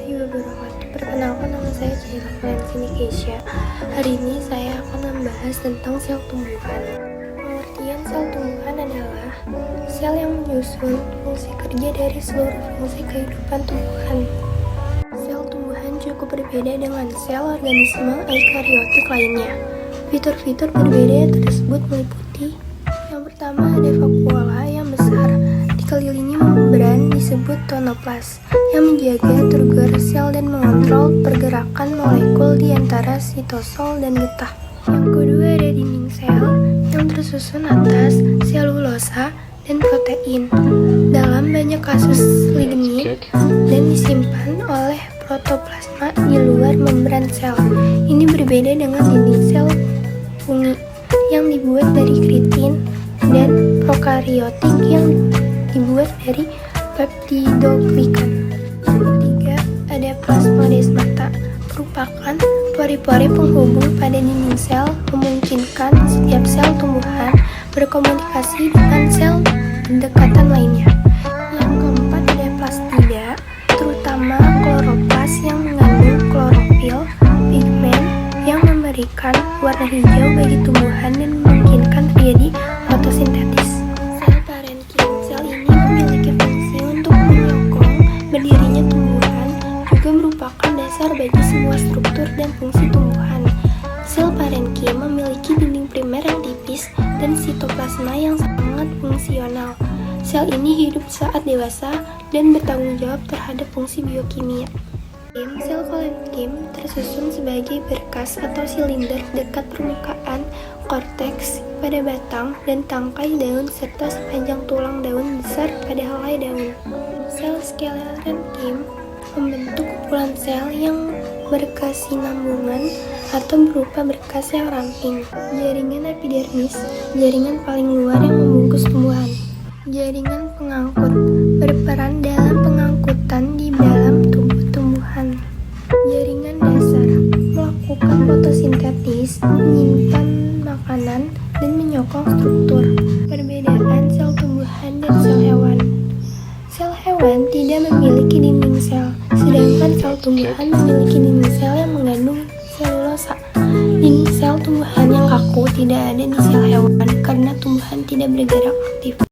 warahmatullahi wabarakatuh. Perkenalkan, nama saya Jaira Valentini Keisha. Hari ini saya akan membahas tentang sel tumbuhan. Pengertian sel tumbuhan adalah sel yang menyusun fungsi kerja dari seluruh fungsi kehidupan tumbuhan. Sel tumbuhan cukup berbeda dengan sel organisme eukariotik lainnya. Fitur-fitur berbeda tersebut meliputi: yang pertama ada vakuola yang besar, dikelilingi membran disebut tonoplas, yang menjaga turgor sel dan mengontrol pergerakan molekul di antara sitosol dan getah. Yang kedua ada dinding sel yang tersusun atas selulosa dan protein. Dalam banyak kasus lignin dan disimpan oleh protoplasma di luar membran sel. Ini berbeda dengan dinding sel fungi yang dibuat dari keratin dan prokariotik yang dibuat dari peptidoglikan. Yang ketiga ada plasmodesmata, merupakan pori-pori penghubung pada dinding sel, memungkinkan setiap sel tumbuhan berkomunikasi dengan sel berdekatan lainnya. Yang keempat ada plastida, terutama kloroplas yang mengandung klorofil, pigmen yang memberikan warna hijau bagi tumbuhan dan memungkinkan terjadi fotosintesis. Sel parenkim, sel ini memiliki fungsi untuk menyokong berdirinya tumbuhan, juga merupakan dasar bagi semua struktur dan fungsi tumbuhan. Sel parenkim memiliki dinding primer yang tipis dan sitoplasma yang sangat fungsional. Sel ini hidup saat dewasa dan bertanggung jawab terhadap fungsi biokimia. Sel parenkim tersusun sebagai berkas atau silinder dekat permukaan korteks pada batang dan tangkai daun serta sepanjang tulang daun besar pada helai daun. Sel sklerenkim membentuk kumpulan sel yang berkesinambungan atau berupa berkas yang ramping. Jaringan epidermis, jaringan paling luar yang membungkus tumbuhan. Jaringan pengangkut berperan dalam pengangkutan di dalam tubuh tumbuhan. Jaringan dasar melakukan fotosintesis, menyimpan makanan, dan menyokong struktur. Perbedaan sel tumbuhan dan sel hewan. Sel hewan tidak memiliki dinding sel, sedangkan sel tumbuhan memiliki dinding sel yang mengandung selulosa. Dinding sel tumbuhan yang kaku tidak ada di sel hewan karena tumbuhan tidak bergerak aktif.